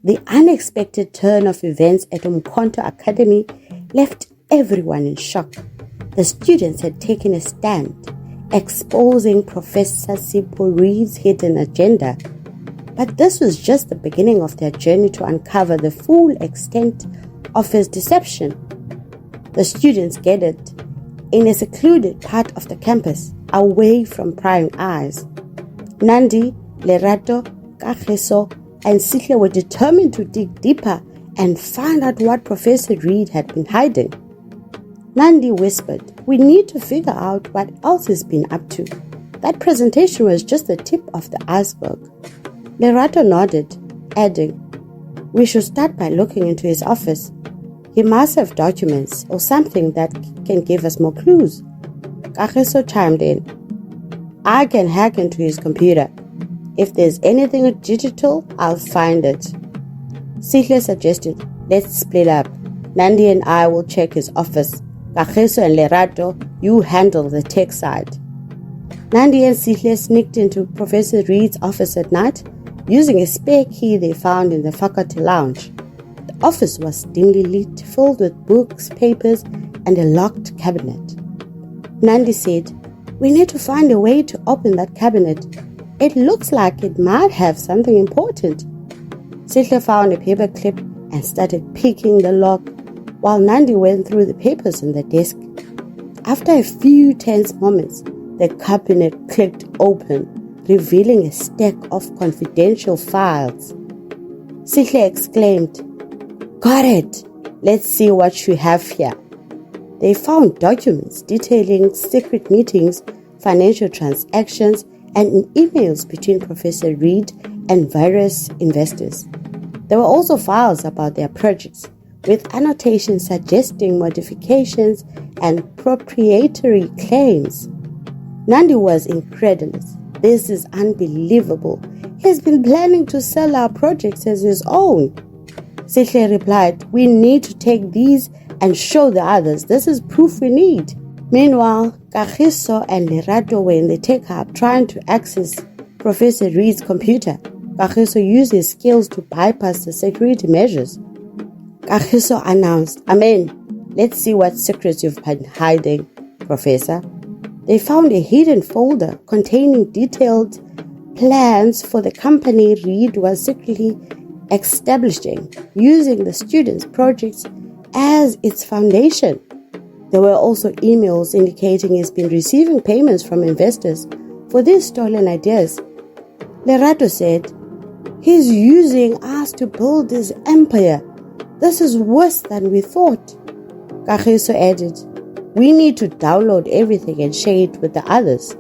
The unexpected turn of events at Umkhonto Academy left everyone in shock. The students had taken a stand, exposing Professor Sipho Reed's hidden agenda. But this was just the beginning of their journey to uncover the full extent of his deception. The students gathered in a secluded part of the campus, away from prying eyes. Nandi, Lerato, Kagiso, and Sihle were determined to dig deeper and find out what Professor Reed had been hiding. Nandi whispered, "We need to figure out what else he's been up to. That presentation was just the tip of the iceberg." Lerato nodded, adding, "We should start by looking into his office. He must have documents or something that can give us more clues." Kagiso chimed in, "I can hack into his computer. If there's anything digital, I'll find it." Sihle suggested, "Let's split up. Nandi and I will check his office. Kagiso and Lerato, you handle the tech side." Nandi and Sihle sneaked into Professor Reed's office at night, using a spare key they found in the faculty lounge. The office was dimly lit, filled with books, papers, and a locked cabinet. Nandi said, "We need to find a way to open that cabinet. It looks like it might have something important." Sihle found a paper clip and started picking the lock, while Nandi went through the papers on the desk. After a few tense moments, the cabinet clicked open, revealing a stack of confidential files. Sihle exclaimed, "Got it! Let's see what you have here." They found documents detailing secret meetings, financial transactions, and emails between Professor Reed and various investors. There were also files about their projects, with annotations suggesting modifications and proprietary claims. Nandi was incredulous. "This is unbelievable. He's been planning to sell our projects as his own." Sihle replied, "We need to take these and show the others. This is proof we need." Meanwhile, Kagiso and Lerato were in the tech hub trying to access Professor Reed's computer. Kagiso used his skills to bypass the security measures. Kagiso announced, "Amen. Let's see what secrets you've been hiding, Professor." They found a hidden folder containing detailed plans for the company Reed was secretly establishing, using the students' projects as its foundation. There were also emails indicating he's been receiving payments from investors for these stolen ideas. Lerato said, "He's using us to build his empire. This is worse than we thought." Kagiso added, "We need to download everything and share it with the others."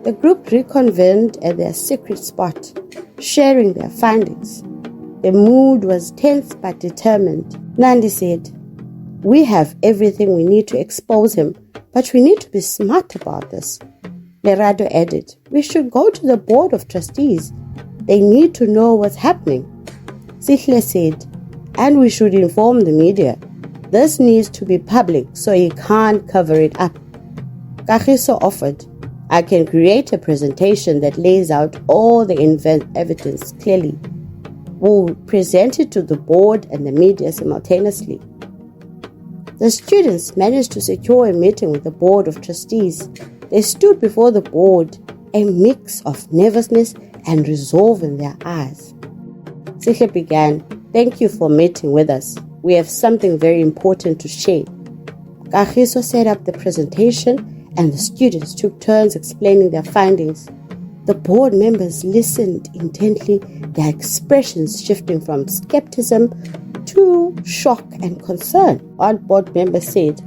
The group reconvened at their secret spot, sharing their findings. The mood was tense but determined. Nandi said, "We have everything we need to expose him, but we need to be smart about this." Lerato added, "We should go to the board of trustees. They need to know what's happening." Sihle said, "And we should inform the media. This needs to be public so he can't cover it up." Kagiso offered, "I can create a presentation that lays out all the evidence clearly. We'll present it to the board and the media simultaneously." The students managed to secure a meeting with the board of trustees. They stood before the board, a mix of nervousness and resolve in their eyes. Sihle began, "Thank you for meeting with us. We have something very important to share." Kagiso set up the presentation and the students took turns explaining their findings. The board members listened intently, their expressions shifting from skepticism to shock and concern. One board member said,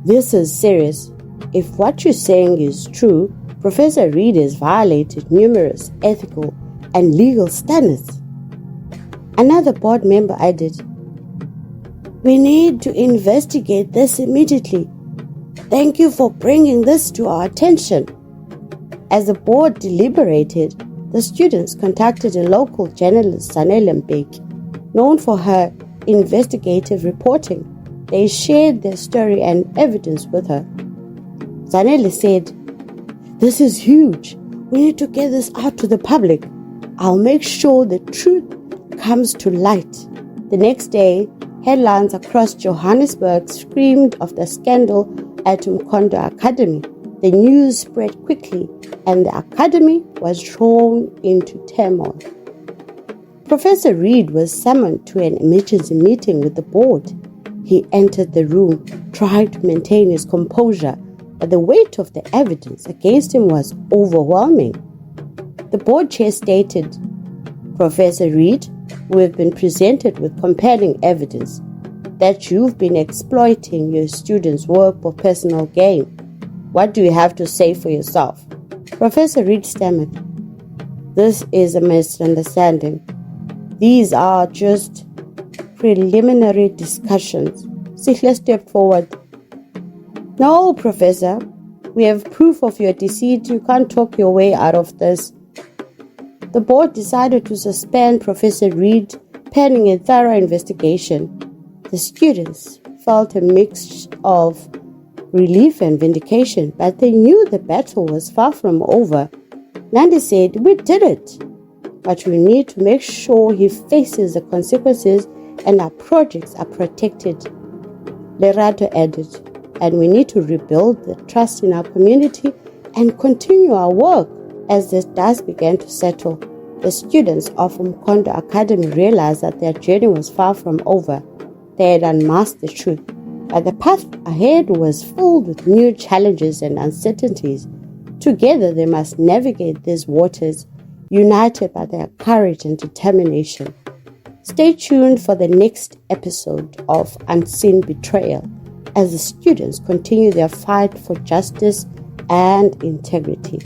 "This is serious. If what you're saying is true, Professor Reed has violated numerous ethical and legal standards." Another board member added, "We need to investigate this immediately. Thank you for bringing this to our attention." As the board deliberated, the students contacted a local journalist, Zanele Mbeki, known for her investigative reporting. They shared their story and evidence with her. Zanele said, "This is huge. We need to get this out to the public. I'll make sure the truth comes to light. The next day, headlines across Johannesburg screamed of the scandal at Umkhonto Academy. The news spread quickly, and the academy was thrown into turmoil. Professor Reed was summoned to an emergency meeting with the board. He entered the room, trying to maintain his composure, but the weight of the evidence against him was overwhelming. The board chair stated, "Professor Reed, we have been presented with compelling evidence that you've been exploiting your students' work for personal gain. What do you have to say for yourself?" Professor Reed stammered, "This is a misunderstanding. These are just preliminary discussions." Sihle stepped forward. "No, Professor, we have proof of your deceit. You can't talk your way out of this." The board decided to suspend Professor Reed pending a thorough investigation. The students felt a mix of relief and vindication, but they knew the battle was far from over. Nandi said, "We did it, but we need to make sure he faces the consequences and our projects are protected." Lerato added, "And we need to rebuild the trust in our community and continue our work." As the dust began to settle, the students of Umkhonto Academy realized that their journey was far from over. They had unmasked the truth, but the path ahead was filled with new challenges and uncertainties. Together they must navigate these waters, united by their courage and determination. Stay tuned for the next episode of Unseen Betrayal as the students continue their fight for justice and integrity.